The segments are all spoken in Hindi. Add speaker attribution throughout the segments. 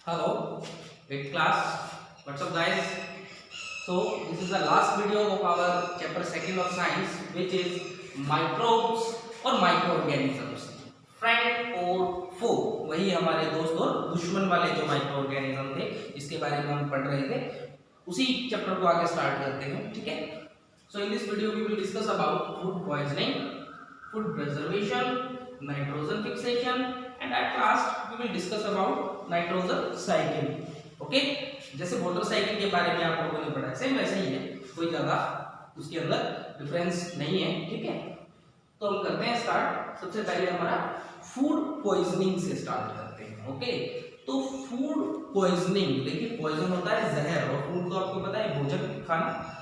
Speaker 1: Hello, 8th class. What's up, guys? So this is the last video of our chapter 2nd of science, which is microbes or microorganisms, friend or foe. वही हमारे दोस्त और दुश्मन वाले जो माइक्रोऑर्गेनिज्म थे, इसके बारे में हम पढ़ रहे थे, उसी चैप्टर को आगे स्टार्ट करते हैं. ठीक है. So in this video we will discuss about food poisoning, food preservation, nitrogen fixation, and at last we will discuss about nitrogen cycle. Okay, जैसे वाटर साइकिल के बारे में आप लोगों ने पढ़ा है, सेम वैसे ही है, कोई ज़्यादा उसके अंदर डिफरेंस नहीं है. ठीक है, तो हम करते हैं स्टार्ट. सबसे पहले हमारा फूड पॉइजनिंग से स्टार्ट करते हैं. ओके, तो फूड पॉइजनिंग, देखिए पॉइजन होता है जहर, और फूड तो आपको पता है भोजन, खाना.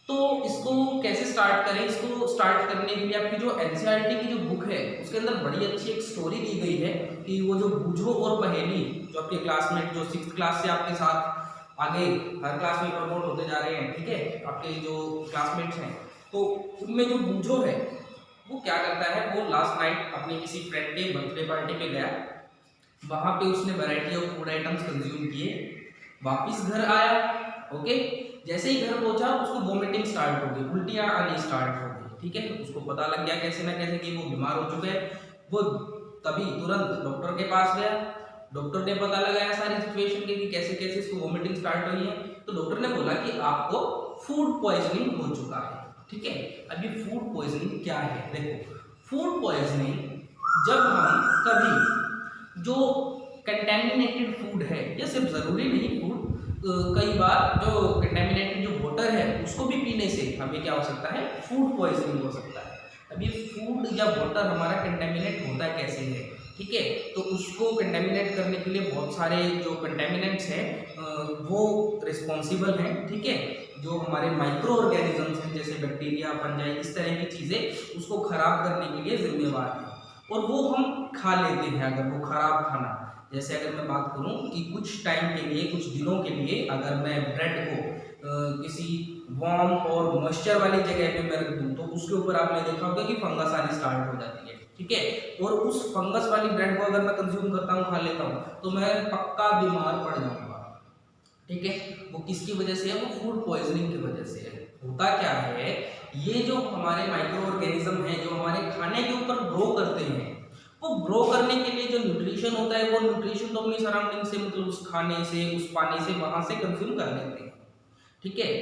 Speaker 1: तो इसको कैसे स्टार्ट करें? इसको स्टार्ट करने के लिए आपकी जो एनसीईआरटी की जो बुक है उसके अंदर बड़ी अच्छी एक स्टोरी दी गई है कि वो जो बूझो और पहेली, जो आपके क्लासमेट जो 6th क्लास से आपके साथ आगे हर क्लास में प्रमोट होते जा रहे हैं, ठीक है, आपके जो क्लासमेट्स हैं, तो उनमें जो बूझो है वो क्या करता है, वो लास्ट नाइट अपने किसी फ्रेंड के बर्थडे पार्टी पे गया. वहाँ पे उसने variety of food items consume किए, वापिस घर आया. ओके, जैसे ही घर पहुंचा उसको वोमिटिंग स्टार्ट हो गई, उल्टियाँ आनी स्टार्ट हो गई. ठीक है, उसको पता लग गया कैसे ना कैसे कि वो बीमार हो चुके हैं. वो तभी तुरंत डॉक्टर के पास गया. डॉक्टर ने पता लगाया सारी सिचुएशन की कि कैसे कैसे इसको वोमिटिंग स्टार्ट हुई है. तो डॉक्टर ने बोला कि आपको फूड पॉइजनिंग हो चुका है. ठीक है, अब ये फूड पॉइजनिंग क्या है? देखो, फूड पॉइजनिंग जब हम कभी जो कंटेमिनेटेड फूड है, ये सिर्फ जरूरी नहीं फूड, कई बार जो कंटेमिनेटेड जो वाटर है उसको भी पीने से हमें क्या हो सकता है, फूड पॉइजनिंग हो सकता है. अब ये फूड या वाटर हमारा कंटेमिनेट होता कैसे है? ठीक है, तो उसको कंटेमिनेट करने के लिए बहुत सारे जो कंटेमिनेंट्स हैं वो रिस्पॉन्सिबल हैं. ठीक है, जो हमारे माइक्रो ऑर्गेनिजम्स हैं जैसे बैक्टीरिया, फंजाई, इस तरह की चीज़ें उसको खराब करने के लिए जिम्मेवार हैं, और वो हम खा लेते हैं. अगर वो खराब खाना, जैसे अगर मैं बात करूं कि कुछ टाइम के लिए, कुछ दिनों के लिए अगर मैं ब्रेड को किसी वार्म और मॉइस्चर वाली जगह पे मैं रख दूं, तो उसके ऊपर आपने देखा होगा कि फंगस आनी स्टार्ट हो जाती है. ठीक है, और उस फंगस वाली ब्रेड को अगर मैं कंज्यूम करता हूं, खा लेता हूं, तो मैं पक्का बीमार पड़ जाऊंगा. ठीक है, वो किसकी वजह से है? वो फूड पॉइजनिंग की वजह से है. होता क्या है, ये जो हमारे माइक्रो ऑर्गेनिज्म है जो हमारे खाने के ऊपर ग्रो करते हैं, वो ग्रो करने के लिए जो न्यूट्रिशन होता है, वो न्यूट्रिशन तो अपनी सराउंडिंग से, मतलब उस खाने से, उस पानी से, वहां से कंज्यूम कर लेते हैं. ठीक है,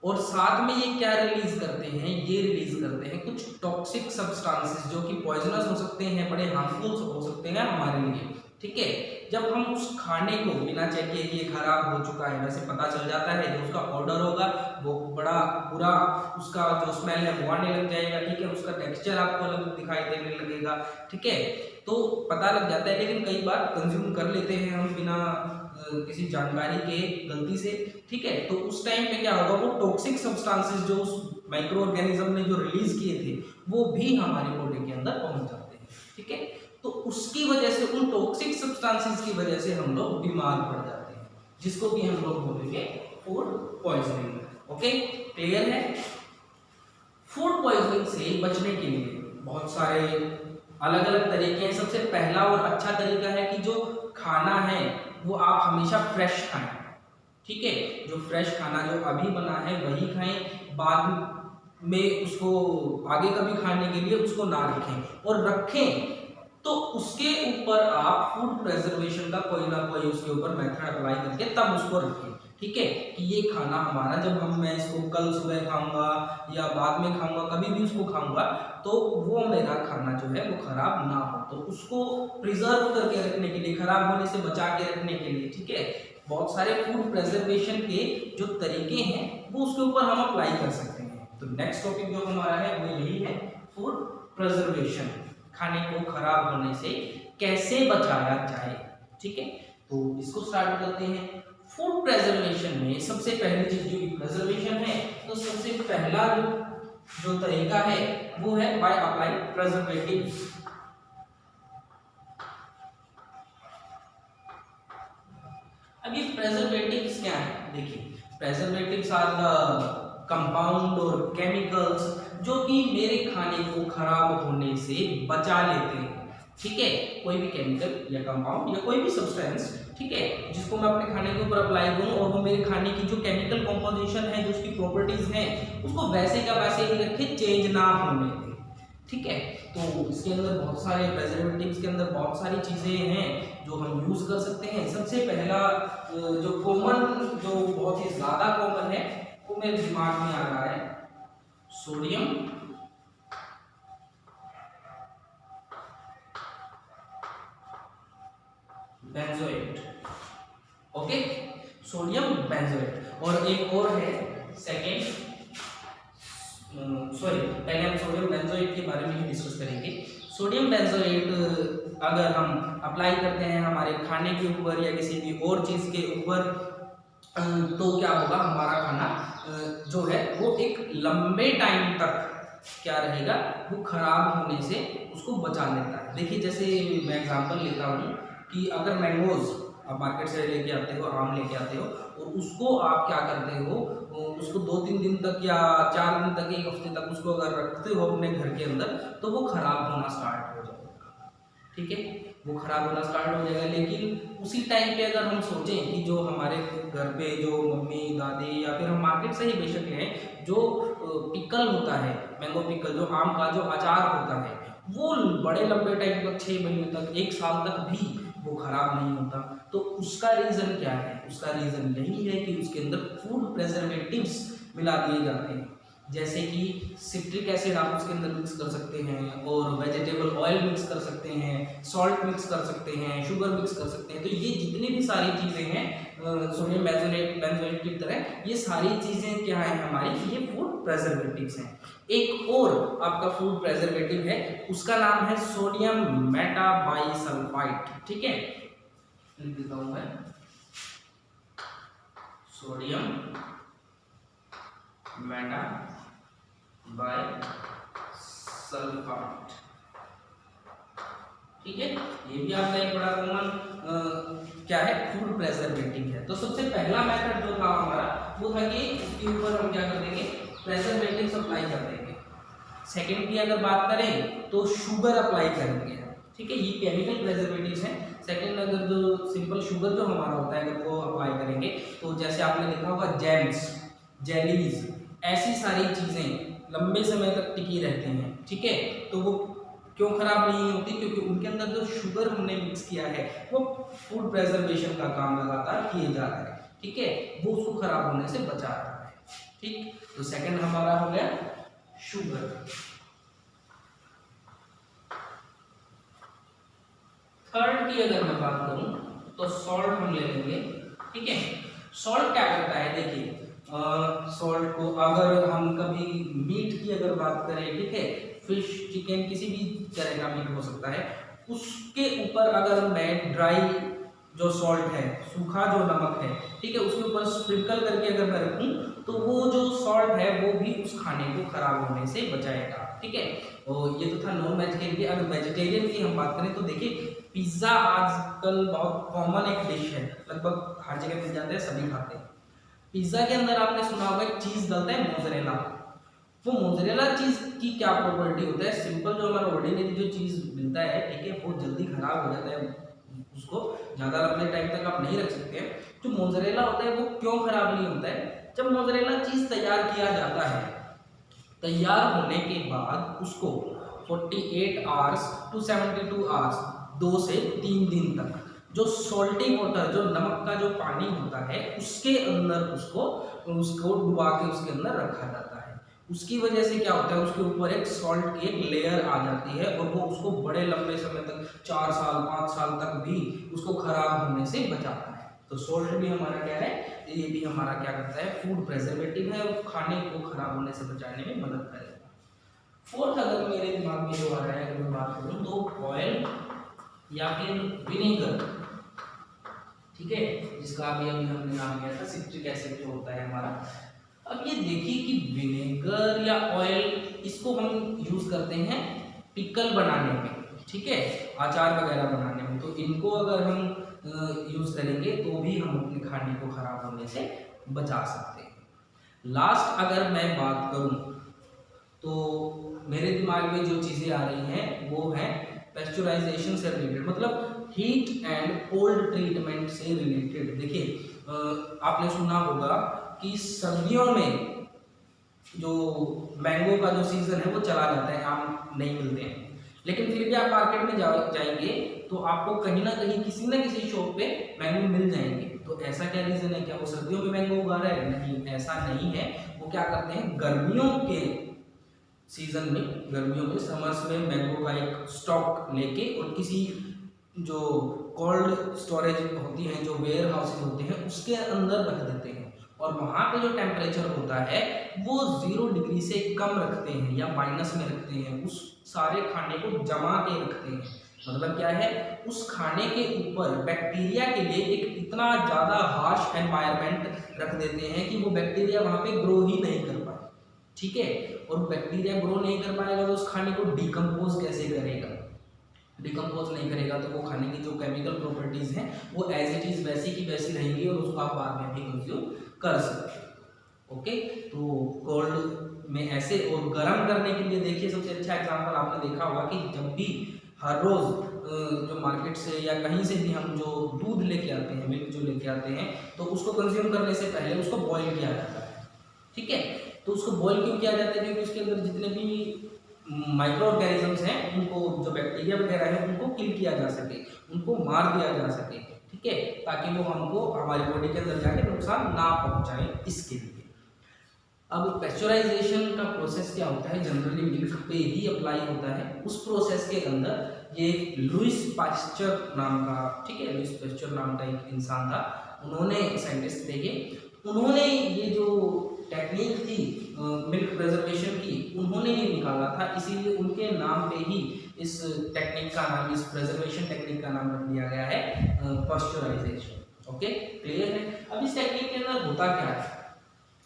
Speaker 1: और साथ में ये क्या रिलीज करते हैं? ये रिलीज करते हैं कुछ टॉक्सिक सब्सटेंसेस जो कि पॉइजनस हो सकते हैं, बड़े हार्मफुल हो सकते हैं हमारे लिए. ठीक है, जब हम उस खाने को बिना चेक किए कि ये खराब हो चुका है, वैसे पता चल जाता है, जो उसका ऑर्डर होगा वो बड़ा पूरा, उसका जो स्मेल है वो आने लग जाएगा. ठीक है, उसका टेक्सचर आपको अलग दिखाई देने लगेगा. ठीक है, तो पता लग जाता है, लेकिन कई बार कंज्यूम कर लेते हैं हम बिना किसी जानकारी के, गलती से. ठीक है, तो उस टाइम पे क्या होगा, वो टॉक्सिक सब्सटेंसेस जो उस माइक्रो ऑर्गेनिज्म ने जो रिलीज किए थे वो भी हमारी बॉडी के अंदर पहुंच जाते हैं. ठीक है, तो उसकी वजह से, उन टॉक्सिक सब्सटेंसेस की वजह से हम लोग बीमार पड़ जाते हैं, जिसको भी हम लोग बोलेंगे फूड पॉइजनिंग. ओके, क्लियर है? फूड पॉइजनिंग से बचने के लिए बहुत सारे अलग अलग तरीके हैं. सबसे पहला और अच्छा तरीका है कि जो खाना है वो आप हमेशा फ्रेश खाएं. ठीक है, जो फ्रेश खाना जो अभी बना है वही खाएं, बाद में उसको आगे कभी खाने के लिए उसको ना रखें, और रखें तो उसके ऊपर आप फूड प्रिजर्वेशन का कोई ना कोई उसके ऊपर मेथड अप्लाई करके तब उसको रखें. ठीक है, कि ये खाना हमारा, जब मैं इसको कल सुबह खाऊंगा या बाद में खाऊंगा, कभी भी उसको खाऊंगा, तो वो मेरा खाना जो है वो खराब ना हो. तो उसको प्रिजर्व करके रखने के लिए, खराब होने से बचा के रखने के लिए, ठीक है, बहुत सारे फूड प्रिजर्वेशन के जो तरीके हैं वो उसके ऊपर हम अप्लाई कर सकते हैं. तो नेक्स्ट टॉपिक जो हमारा है वो यही है, फूड प्रिजर्वेशन, खाने को खराब होने से कैसे बचाया जाए. ठीक है, तो इसको स्टार्ट करते हैं. फूड प्रिजर्वेशन में सबसे पहली चीज जो प्रिजर्वेशन है, तो सबसे पहला जो तरीका है वो है बाय अप्लाइंग प्रिजर्वेटिव्स. अब ये प्रिजर्वेटिव्स क्या है? देखिए, प्रिजर्वेटिव्स आर द कंपाउंड और केमिकल्स जो कि मेरे खाने को खराब होने से बचा लेते हैं. ठीक है, कोई भी केमिकल या कंपाउंड या कोई भी सब्सटेंस, ठीक है, जिसको मैं अपने खाने के ऊपर अप्लाई करूं और वो मेरे खाने की जो केमिकल कॉम्पोजिशन है, जो उसकी प्रॉपर्टीज हैं, उसको वैसे का वैसे ही रखे, चेंज ना होने दे, ठीक है। तो इसके अंदर बहुत सारे प्रिजर्वेटिव्स के अंदर बहुत सारी चीजें हैं जो हम यूज कर सकते हैं। सबसे पहला जो कॉमन, जो बहुत ही ज्यादा कॉमन है, वो मेरे दिमाग में आ रहा है sodium benzoate. Okay, sodium benzoate. और एक और है सेकेंड, सॉरी, पहले हम सोडियम बेंजोएट के बारे में ही डिस्कस करेंगे। सोडियम बेंजोएट अगर हम अप्लाई करते हैं हमारे खाने के ऊपर या किसी भी और चीज के ऊपर, तो क्या होगा, हमारा खाना जो है वो एक लंबे टाइम तक क्या रहेगा, वो खराब होने से उसको बचा लेता है। देखिए, जैसे मैं एग्जांपल लेता हूँ कि अगर मैंगोज आप मार्केट से लेके आते हो, आम लेके आते हो, और उसको आप क्या करते हो, उसको 2-3 दिन तक या 4 दिन तक, 1 हफ्ते तक उसको अगर रखते हो अपने घर के अंदर, तो वो खराब होना स्टार्ट हो जाएगा, ठीक है, वो खराब होना स्टार्ट हो जाएगा। लेकिन उसी टाइम पे अगर हम सोचें कि जो हमारे घर पे जो मम्मी दादी या फिर हम मार्केट से ही बेशक लें, जो पिकल होता है, मैंगो पिकल, जो आम का जो अचार होता है, वो बड़े लंबे टाइम तक, 6 महीने तक, 1 साल तक भी वो खराब नहीं होता। तो उसका रीजन क्या है? उसका रीजन यही है कि उसके अंदर फूड प्रिजर्वेटिव्स मिला दिए जाते हैं, जैसे कि सिट्रिक एसिड आप उसके अंदर मिक्स कर सकते हैं, और वेजिटेबल ऑयल मिक्स कर सकते हैं, सॉल्ट मिक्स कर सकते हैं, शुगर मिक्स कर सकते हैं। तो ये जितनी भी सारी चीज़ें हैं सोडियम बेंजोएट की तरह, ये सारी चीज़ें क्या है हमारी, ये फूड प्रिजर्वेटिव्स हैं। एक और आपका फूड प्रिजर्वेटिव है, उसका नाम है सोडियम मेटाबाइसल्फाइड, ठीक है, लिख देता हूं मैं, सोडियम मेटाबाइसल्फाइड, ठीक है। ये भी आपका एक बड़ा कॉमन क्या है, फूड प्रिजर्वेटिव है। तो सबसे पहला मेथड जो था हमारा, वो था कि इसके ऊपर हम क्या कर देंगे, प्रिजर्वेटिव अप्लाई कर देंगे। सेकेंड की अगर बात करें तो शुगर अप्लाई करेंगे, ठीक है, ये केमिकल प्रिजर्वेटिव्स हैं। सेकेंड, अगर जो सिंपल शुगर जो हमारा होता है, अगर वो अप्लाई करेंगे, तो जैसे आपने देखा होगा जैम्स, जेलीज, ऐसी सारी चीजें लंबे समय तक टिकी रहती हैं, ठीक है। तो वो क्यों खराब नहीं होती? क्योंकि उनके अंदर जो शुगर हमने मिक्स किया है, वो फूड प्रिजर्वेशन का काम लगातार किए जा रहा है, ठीक है, वो उसको खराब होने से बचा रहा है, ठीक। तो सेकंड हमारा हो गया शुगर। थर्ड की अगर मैं बात करूं तो सॉल्ट हम ले लेंगे, ठीक है। सॉल्ट क्या करता है, देखिए, सॉल्ट को अगर हम कभी मीट की अगर बात करें, ठीक है, फिश, चिकन, किसी भी तरह का मीट हो सकता है, उसके ऊपर अगर मैं ड्राई जो सॉल्ट है, सूखा जो नमक है, ठीक है, उसके ऊपर स्प्रिंकल करके अगर मैं रखूं, तो वो जो सॉल्ट है वो भी उस खाने को खराब होने से बचाएगा, ठीक है। और ये तो था नॉन वेजिटेरियन की। अगर वेजिटेरियन की हम बात करें तो देखिए, पिज्जा आजकल बहुत कॉमन एक डिश है, लगभग हर जगह मिल जाता है, सभी खाते हैं। पिज्जा के अंदर आपने सुना होगा एक चीज डलता है, मोज़रेला। वो मोज़रेला चीज की क्या प्रॉपर्टी होता है, सिंपल जो हमारा ऑर्डिनरी जो चीज मिलता है, ठीक है, वो जल्दी खराब हो जाता है, उसको ज्यादा लंबे टाइम तक आप नहीं रख सकते हैं। जो मोज़रेला होता है वो क्यों खराब नहीं होता है? जब मोज़रेला चीज तैयार किया जाता है, तैयार होने के बाद उसको 48 आवर्स टू 72 आवर्स, 2 से 3 दिन तक, जो सॉल्टी वाटर, जो नमक का जो पानी होता है, उसके अंदर उसको डुबा के उसके अंदर रखा जाता है। उसकी वजह से क्या होता है, उसके ऊपर एक सॉल्ट की एक लेयर आ जाती है, और वो उसको बड़े लंबे समय तक, 4 साल 5 साल तक भी उसको खराब होने से बचाता है। तो सॉल्ट भी हमारा क्या है, ये भी हमारा क्या करता है, फूड प्रिजर्वेटिव है, और खाने को खराब होने से बचाने में मदद करेगा। फोर्थ अगर मेरे दिमाग में जो आ रहा है, अगर मैं बात करूं तो ऑयल या फिर विनेगर, ठीक है, जिसका अभी हमने नाम लिया था सिट्रिक एसिड जो होता है हमारा। अब ये देखिए कि विनेगर या ऑयल, इसको हम यूज करते हैं पिकल बनाने में, ठीक है, अचार वगैरह बनाने में। तो इनको अगर हम यूज करेंगे तो भी हम अपने खाने को खराब होने से बचा सकते हैं। लास्ट अगर मैं बात करूं तो मेरे दिमाग में जो चीजें आ रही हैं वो है पेस्चराइजेशन से रिलेटेड, मतलब हीट एंड कोल्ड ट्रीटमेंट से रिलेटेड। देखिए आपने सुना होगा कि सर्दियों में जो मैंगो का जो सीजन है वो चला जाता है, आम नहीं मिलते हैं, लेकिन फिर भी आप मार्केट में जाएंगे तो आपको कहीं ना कहीं किसी न किसी शॉप पे मैंगो मिल जाएंगे। तो ऐसा क्या रीजन है? क्या वो सर्दियों में मैंगो उगा रहा है? नहीं, ऐसा नहीं है। वो क्या करते हैं, गर्मियों के सीजन में, गर्मियों में समर्स में मैंगो का एक स्टॉक लेके और किसी जो कोल्ड स्टोरेज होती है, जो वेयर हाउसेज होते हैं, उसके अंदर रख देते हैं और वहाँ पे जो टेम्परेचर होता है वो 0 डिग्री से कम रखते हैं या माइनस में रखते हैं। उस सारे खाने को जमा के रखते हैं। मतलब क्या है, उस खाने के ऊपर बैक्टीरिया के लिए एक इतना ज़्यादा हार्श एनवायरनमेंट रख देते हैं कि वो बैक्टीरिया वहाँ पे ग्रो ही नहीं कर पाए। ठीक है, और बैक्टीरिया ग्रो नहीं कर पाएगा तो उस खाने को डिकम्पोज कैसे करेगा? डिकम्पोज नहीं करेगा तो वो खाने की जो केमिकल प्रॉपर्टीज हैं वो एज इट इज वैसी की वैसी रहेंगी और उसको आप बाद में भी कंज्यूम कर सकते हैं। ओके, तो कोल्ड में ऐसे, और गर्म करने के लिए देखिए सबसे अच्छा एग्जांपल आपने देखा होगा कि जब भी हर रोज जो मार्केट से या कहीं से भी हम जो दूध लेके आते हैं, मिल्क जो लेके आते हैं, तो उसको कंज्यूम करने से पहले उसको बॉईल किया जाता है। ठीक है, तो उसको बॉईल क्यों किया जाता है? क्योंकि उसके अंदर जितने भी माइक्रो ऑर्गेनिजम्स हैं, उनको जो बैक्टीरिया वगैरह है उनको किल किया जा सके, उनको मार दिया जा सके। ठीक है, ताकि वो हमको हमारी बॉडी के अंदर जाके नुकसान ना पहुंचाए, इसके लिए। अब पेस्चराइजेशन का प्रोसेस क्या होता है? जनरली मिल्क पे ही अप्लाई होता है। उस प्रोसेस के अंदर ये लुइस पास्चर नाम का, ठीक है, लुइस पास्चर नाम का एक इंसान था, उन्होंने, साइंटिस्ट थे ये, उन्होंने ये जो टेक्निक थी मिल्क प्रिजर्वेशन की, उन्होंने ये निकाला था, इसीलिए उनके नाम पे ही इस टेक्निक का नाम, इस प्रिजर्वेशन टेक्निक का नाम रख दिया गया है पास्चराइजेशन। ओके, क्लियर है? अब इस टेक्निक के अंदर होता क्या है,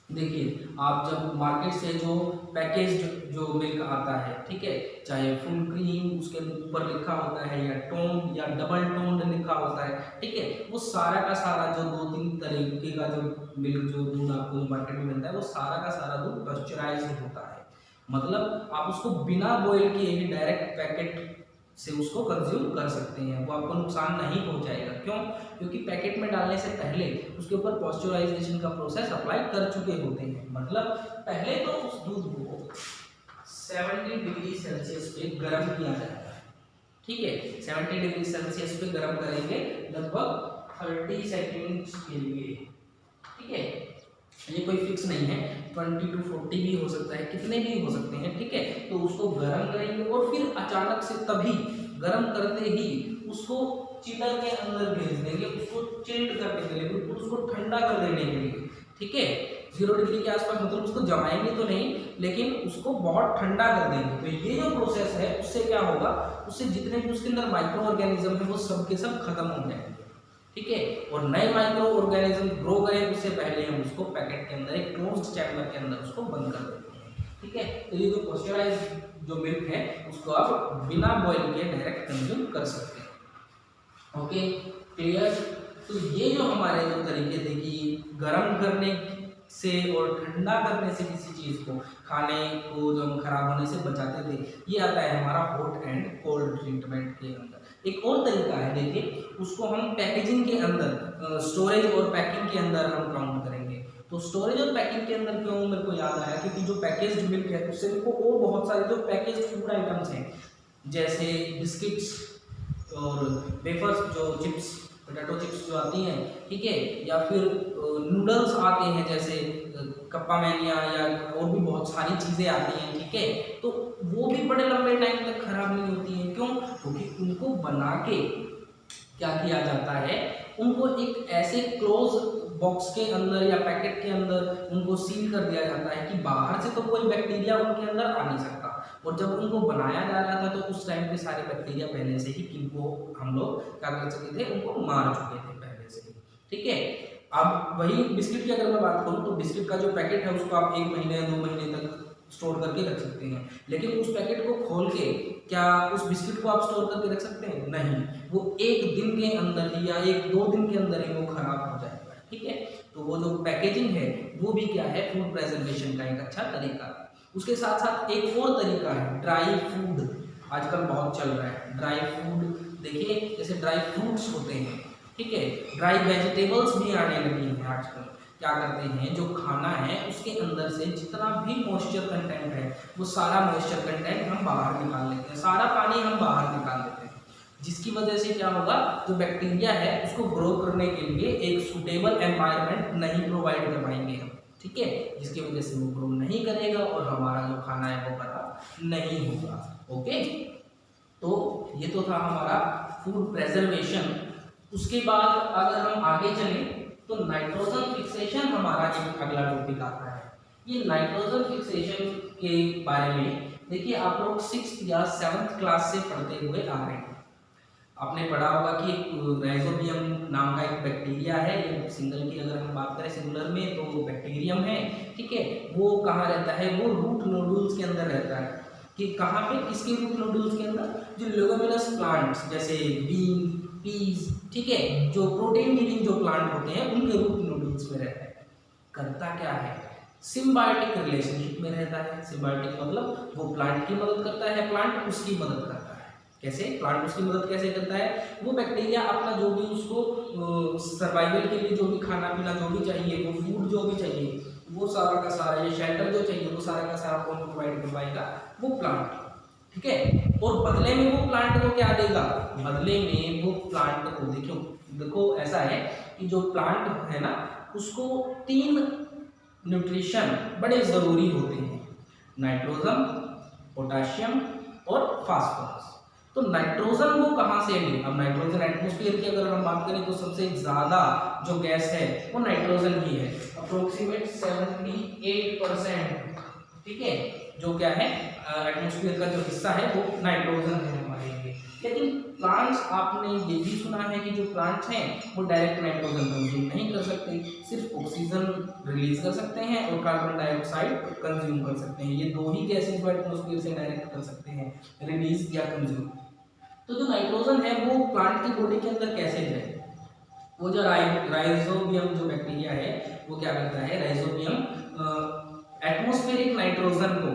Speaker 1: देखिए आप जब मार्केट से जो पैकेज्ड जो मिल्क आता है, ठीक है, चाहे फुल क्रीम उसके ऊपर लिखा होता है या टोन या डबल टोन्ड लिखा होता है, ठीक है, वो सारा का सारा जो 2-3 तरीके का जो मिल्क, जो दूध आपको मार्केट में मिलता है, वो सारा का सारा दूध पास्चराइज्ड होता है। मतलब आप उसको बिना बॉयल किए ही डायरेक्ट पैकेट से उसको कंज्यूम कर सकते हैं, वो आपको नुकसान नहीं पहुंचाएगा। क्यों? क्योंकि पैकेट में डालने से पहले उसके ऊपर पॉस्चराइजेशन का प्रोसेस अप्लाई कर चुके होते हैं। मतलब पहले तो उस दूध को 70 डिग्री सेल्सियस पे गर्म किया जाता है। ठीक है, 70 डिग्री सेल्सियस पे गर्म करेंगे लगभग 30 सेकेंड्स के लिए। ठीक है, ये कोई फिक्स नहीं है, 20 to 40 भी हो सकता है, कितने भी हो सकते हैं। ठीक है, तो उसको गर्म करेंगे और फिर अचानक से तभी गर्म करते ही उसको चिलर के अंदर भेज देंगे, उसको चिल्ड करने के लिए, बिल्कुल उसको ठंडा कर देने के लिए। ठीक है, 0 डिग्री के आसपास, मतलब उसको जमाएंगे तो नहीं, लेकिन उसको बहुत ठंडा कर देंगे। तो ये जो प्रोसेस है उससे क्या होगा, उससे जितने भी उसके अंदर माइक्रो ऑर्गेनिज्म है वो सब के सब खत्म हो जाएंगे। ठीक है, और नए माइक्रो ऑर्गेनिज्म ग्रो करें उससे पहले हम उसको पैकेट के अंदर एक क्लोज्ड चैम्बर के अंदर उसको बंद कर देते हैं। ठीक है, तो ये जो पास्चराइज्ड जो मिल्क है उसको आप बिना बॉयल किए डायरेक्ट कंज्यूम कर सकते हैं। Okay, clear? तो ये जो हमारे जो तरीके थे कि गर्म करने से और ठंडा करने से किसी चीज़ को, खाने को जो हम खराब होने से बचाते थे, ये आता है हमारा हॉट एंड कोल्ड ट्रीटमेंट के अंदर। एक और तरीका है, देखिए उसको हम पैकेजिंग के अंदर, स्टोरेज और पैकिंग के अंदर हम काउंट करेंगे। तो स्टोरेज और पैकिंग के अंदर क्यों मेरे को याद आया, क्योंकि जो पैकेज्ड मिल्क है उससे मेरे को और बहुत सारे जो पैकेज्ड फूड आइटम्स हैं, जैसे बिस्किट्स और वेफर्स, जो चिप्स, पोटैटो चिप्स जो आती हैं, ठीक है, या फिर नूडल्स आते हैं, जैसे कप्पा मैनिया, या और भी बहुत सारी चीज़ें आती हैं। ठीक है, तो वो भी बड़े लंबे टाइम तक खराब नहीं होती हैं। क्यों? क्योंकि उनको बना के क्या किया जाता है, उनको एक ऐसे क्लोज बॉक्स के अंदर या पैकेट के अंदर उनको सील कर दिया जाता है कि बाहर से तो कोई बैक्टीरिया उनके अंदर आ नहीं सकता। और जब उनको बनाया जा रहा था तो उस टाइम पे सारे बैक्टीरिया पहले से ही, किनको हम लोग क्या कर चुके थे, उनको मार चुके थे पहले से। ठीक है, अब वही बिस्किट की अगर मैं बात करूँ तो बिस्किट का जो पैकेट है उसको आप 1 महीने 2 महीने तक स्टोर करके रख सकते हैं, लेकिन उस पैकेट को खोल के क्या उस बिस्किट को आप स्टोर करके रख सकते हैं? नहीं, वो 1 दिन के अंदर ही या 1-2 दिन के अंदर ही वो खराब हो जाएगा। ठीक है, तो वो जो पैकेजिंग है वो भी क्या है, फूड प्रेजर्वेशन का एक अच्छा तरीका है। उसके साथ साथ एक और तरीका है ड्राई फूड आजकल बहुत चल रहा है। ड्राई फूड, देखिए जैसे ड्राई फ्रूट्स होते हैं, ठीक है, ड्राई वेजिटेबल्स भी आने लगी हैं आजकल। क्या करते हैं, जो खाना है उसके अंदर से जितना भी मॉइस्चर कंटेंट है वो सारा मॉइस्चर कंटेंट हम बाहर निकाल लेते हैं, सारा पानी हम बाहर निकाल लेते हैं, जिसकी वजह से क्या होगा, जो बैक्टीरिया है उसको ग्रो करने के लिए एक सूटेबल एनवायरनमेंट नहीं प्रोवाइड कर पाएंगे हम, ठीक है, जिसकी वजह से वो ग्रो नहीं करेगा और हमारा जो खाना है वो खराब नहीं होगा। ओके, तो ये तो था हमारा फूड प्रेजर्वेशन। उसके बाद अगर हम आगे चलें तो नाइट्रोजन फिक्सेशन हमारा एक अगला टॉपिक आता है। ये नाइट्रोजन फिक्सेशन के बारे में देखिए आप लोग 6th या 7th क्लास से पढ़ते हुए आ रहे हैं। आपने पढ़ा होगा कि राइजोबियम नाम का एक बैक्टीरिया है, ये सिंगल की अगर हम बात करें सिंगुलर में तो बैक्टीरियम है, ठीक है। वो कहाँ रहता है, वो रूट नोडुल्स के अंदर रहता है। कि कहाँ पे, किसके रूट नोडुल्स के अंदर, जो लेगुमिनस प्लांट्स जैसे बीन, पीज, ठीक है, जो प्रोटीन गिविंग जो प्लांट होते हैं उनके रूट नोडुल्स में रहता है। करता क्या है, सिम्बायोटिक रिलेशनशिप में रहता है। सिम्बायोटिक मतलब वो प्लांट की मदद करता है, प्लांट उसकी मदद करता है। कैसे प्लांट उसकी मदद कैसे करता है, वो बैक्टीरिया अपना जो भी उसको सर्वाइवल के लिए जो भी खाना पीना जो भी चाहिए, वो फूड जो भी चाहिए, वो सारा का सारा, ये शेल्टर जो चाहिए वो सारा का सारा कौन प्रोवाइड करवाएगा, वो प्लांट, ठीक है। और बदले में वो प्लांट को क्या देगा, बदले में वो प्लांट को, देखो ऐसा है कि जो प्लांट है ना उसको 3 न्यूट्रिशन बड़े जरूरी होते हैं, नाइट्रोजन, पोटाशियम और फास्फोरस। तो नाइट्रोजन वो कहाँ से ले, अब नाइट्रोजन एटमॉस्फेयर की अगर हम बात करें तो सबसे ज्यादा जो गैस है वो नाइट्रोजन ही है, अप्रोक्सीमेट 78%, ठीक है, जो क्या है एटमॉस्फेयर का जो हिस्सा है वो नाइट्रोजन है हमारे लिए। लेकिन प्लांट्स, आपने ये भी सुना है कि जो प्लांट्स हैं वो डायरेक्ट नाइट्रोजन कंज्यूम नहीं कर सकते, सिर्फ ऑक्सीजन रिलीज कर सकते हैं और कार्बन डाइऑक्साइड कंज्यूम कर सकते हैं। ये 2 ही गैसेस जो एटमॉस्फेयर से डायरेक्ट कर सकते हैं, रिलीज या कंज्यूम। तो जो नाइट्रोजन है वो प्लांट की बॉडी के अंदर कैसे जाए, वो जो राइजोबियम जो बैक्टीरिया है वो क्या करता है, राइजोबियम एटमॉस्फेरिक नाइट्रोजन को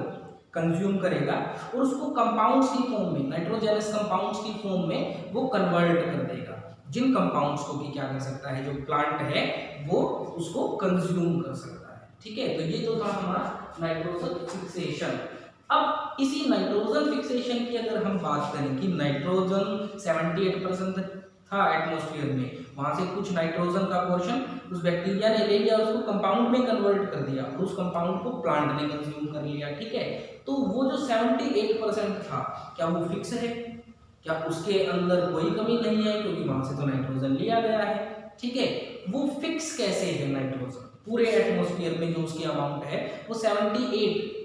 Speaker 1: कंज्यूम करेगा और उसको कंपाउंड्स की फॉर्म में, नाइट्रोजनस कंपाउंड्स की फॉर्म में वो कन्वर्ट कर देगा, जिन कंपाउंड्स को भी क्या कर सकता है, जो प्लांट है वो उसको कंज्यूम कर सकता है, ठीक है। तो ये तो था हमारा नाइट्रोजन फिक्सेशन। अब इसी नाइट्रोजन फिक्सेशन की अगर हम बात करें कि नाइट्रोजन 78% था एटमॉस्फेयर में, वहां से कुछ नाइट्रोजन का पोर्शन उस बैक्टीरिया ने ले लिया, उसको कंपाउंड में कन्वर्ट कर दिया और उस कंपाउंड को प्लांट ने कंज्यूम कर लिया, ठीक है। तो वो जो 78% था, क्या वो फिक्स है, क्या उसके अंदर कोई कमी नहीं है, क्योंकि वहां से तो नाइट्रोजन लिया गया है, ठीक है। वो फिक्स कैसे है नाइट्रोजन, पूरे एटमॉस्फेयर में जो उसकी अमाउंट है वो 78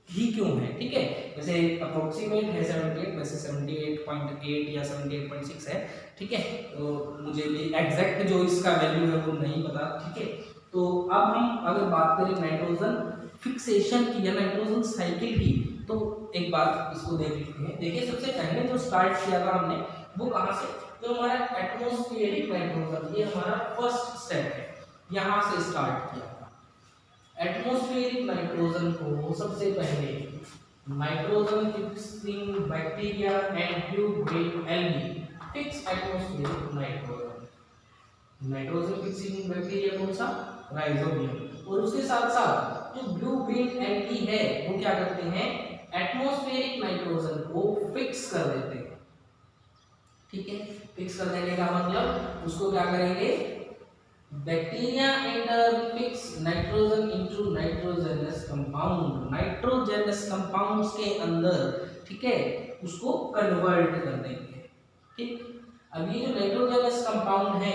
Speaker 1: ही क्यों है, ठीक है। वैसे अप्रोक्सीमेट है 78, वैसे 78.8 या 78.6 है, ठीक है। तो मुझे भी एग्जैक्ट जो इसका वैल्यू है वो नहीं पता, ठीक है। तो अब हम अगर बात करें नाइट्रोजन फिक्सेशन की या नाइट्रोजन साइकिल की, तो एक बात इसको देख लेते हैं। देखिए सबसे पहले जो स्टार्ट किया था हमने वो कहाँ से, जो हमारा एटमॉस्फेरिक नाइट्रोजन, ये हमारा फर्स्ट स्टेप है, यहाँ से स्टार्ट किया। एटमॉस्फेरिक नाइट्रोजन को सबसे पहले nitrogen fixing bacteria and blue grain algae fix atmospheric nitrogen. Nitrogen fixing bacteria कौन सा, राइजोबियम। और उसके साथ साथ जो ब्लू ग्रीन एल्गी है वो क्या करते हैं, एटमॉस्फेरिक नाइट्रोजन को फिक्स कर देते हैं, ठीक है। फिक्स कर देने का मतलब उसको क्या करेंगे, bacteria enter fix nitrogen into nitrogenous compound, nitrogenous compounds के अंदर, ठीक है, उसको कन्वर्ट कर देंगे, ठीक। अब ये जो नाइट्रोजनस कंपाउंड है,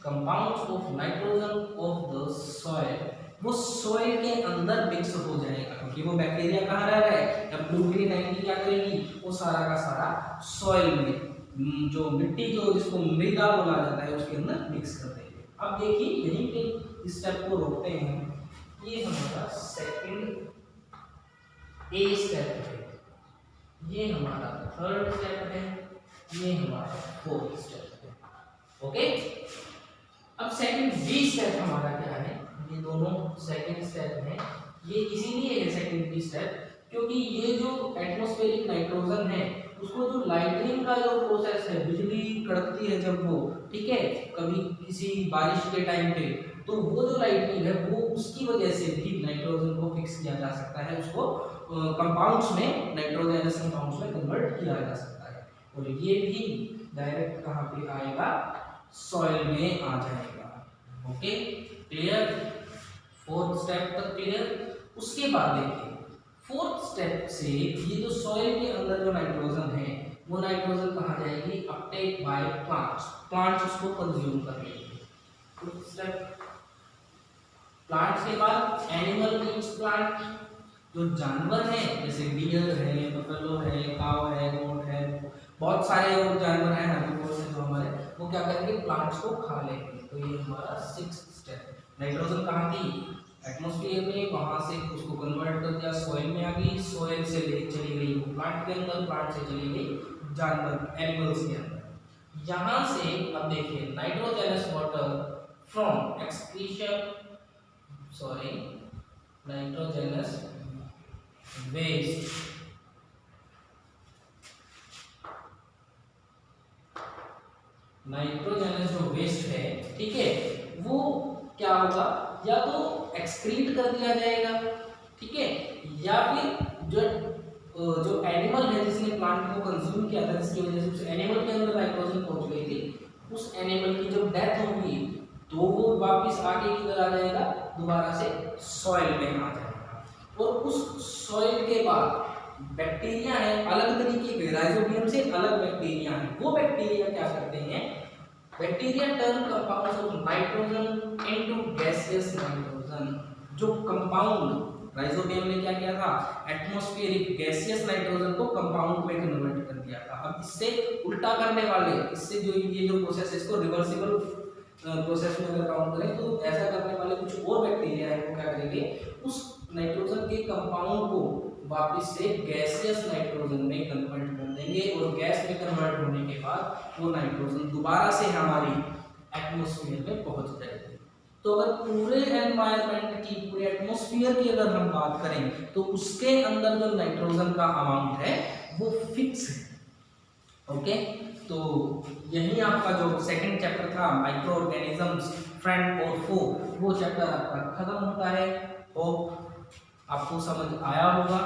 Speaker 1: compounds of nitrogen of the soil, वो सॉइल के अंदर मिक्स हो जाएगा, क्योंकि वो बैक्टीरिया कहाँ रह रहा है, जब ब्लू ग्रीन एल्गी क्या करेगी, वो सारा का सारा सॉइल में जो मिट्टी, जो जिसको मृदा बोला जाता है, उसके अंदर मिक्स कर देंगे। अब देखिए यहीं पे स्टेप को रोकते हैं, ये हमारा सेकंड ए स्टेप है, ये हमारा थर्ड स्टेप है, ये हमारा फोर्थ स्टेप है, ओके। अब सेकंड बी स्टेप हमारा क्या है, ये दोनों सेकंड स्टेप है, ये इसीलिए है सेकंड बी स्टेप क्योंकि ये जो एटमॉस्फेरिक नाइट्रोजन है उसको जो लाइटनिंग का जो प्रोसेस है, बिजली कड़कती है जब वो, ठीक है, कभी किसी बारिश के टाइम पे, तो वो जो लाइटनिंग है वो उसकी वजह से भी नाइट्रोजन को फिक्स किया जा सकता है, उसको कंपाउंड्स में, नाइट्रोजनस कंपाउंड्स में कन्वर्ट किया जा सकता है। और ये भी डायरेक्ट कहाँ पे आएगा, सॉइल में आ जाएगा। ओके, क्लियर, फोर्थ स्टेप तक क्लियर। उसके बाद देखिए फोर्थ स्टेप से ये जो सॉइल के अंदर जो नाइट्रोजन है वो नाइट्रोजन कहाँ जाएगी, अपटेक बाय प्लांट्स, प्लांट्स उसको कंज्यूम कर लेंगे। फोर्थ स्टेप, प्लांट्स के बाद एनिमल ईट्स प्लांट, जो जानवर हैं जैसे डियर है, बफेलो है, काव है, गोट है, बहुत सारे और जानवर हैं हेर्बिवोर्स हैं जो हमारे, वो क्या करेंगे, प्लांट्स को खा लेंगे। तो ये हमारा सिक्स्थ स्टेप, नाइट्रोजन कहाँ थी, एटमॉस्फेयर में, वहां से उसको कन्वर्ट कर दिया, सॉइल में आ गई, सॉइल से ले चली गई वो प्लांट के अंदर, प्लांट से चली गई जानवर एनिमल्स के अंदर। यहां से अब देखिए nitrogenous water from excretion, sorry, nitrogenous waste, nitrogenous जो वेस्ट है, ठीक है, वो क्या होगा, या तो एक्सक्रीट कर दिया जाएगा, ठीक है, या फिर जो एनिमल है जिसने प्लांट को कंज्यूम किया था, जिसकी वजह से उस एनिमल के अंदर नाइट्रोजन पहुंच गई थी, उस एनिमल की जब डेथ होगी तो वो वापस आके किधर आ जाएगा, दोबारा से सॉइल में आ जाएगा। और उस सॉइल के बाद बैक्टीरिया है अलग तरीके के, राइजोबियम से अलग बैक्टीरिया है, वो बैक्टीरिया क्या करते हैं, bacteria turn compounds of nitrogen into gaseous nitrogen. जो कंपाउंड राइजोबियम ने क्या किया था, एटमॉस्फेरिक गैसियस नाइट्रोजन को कंपाउंड में कन्वर्ट कर दिया था। अब इससे उल्टा करने वाले, इससे जो ये जो प्रोसेस है इसको रिवर्सिबल प्रोसेस में अगर काउंट करें तो ऐसा करने वाले कुछ और बैक्टीरिया है, वो क्या करेंगे, उस नाइट्रोजन के कंपाउंड को वापस से गैसियस नाइट्रोजन में कन्वर्ट कर देंगे, और गैस में कन्वर्ट होने के बाद वो नाइट्रोजन दोबारा से हमारी एटमॉस्फेयर में पहुंच जाएगी। तो अगर पूरे एनवायरनमेंट की, पूरे एटमॉस्फेयर की अगर हम बात करें तो उसके अंदर जो नाइट्रोजन का अमाउंट है वो फिक्स है। ओके, तो यही आपका जो सेकंड चैप्टर था माइक्रो ऑर्गेनिजम्स फ्रेंड और फो, वो चैप्टर आपका खत्म होता है। होप आपको समझ आया होगा,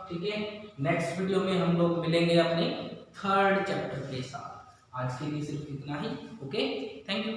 Speaker 1: ठीक है। नेक्स्ट वीडियो में हम लोग मिलेंगे अपने थर्ड चैप्टर के साथ। आज के लिए सिर्फ इतना ही। Okay, thank you.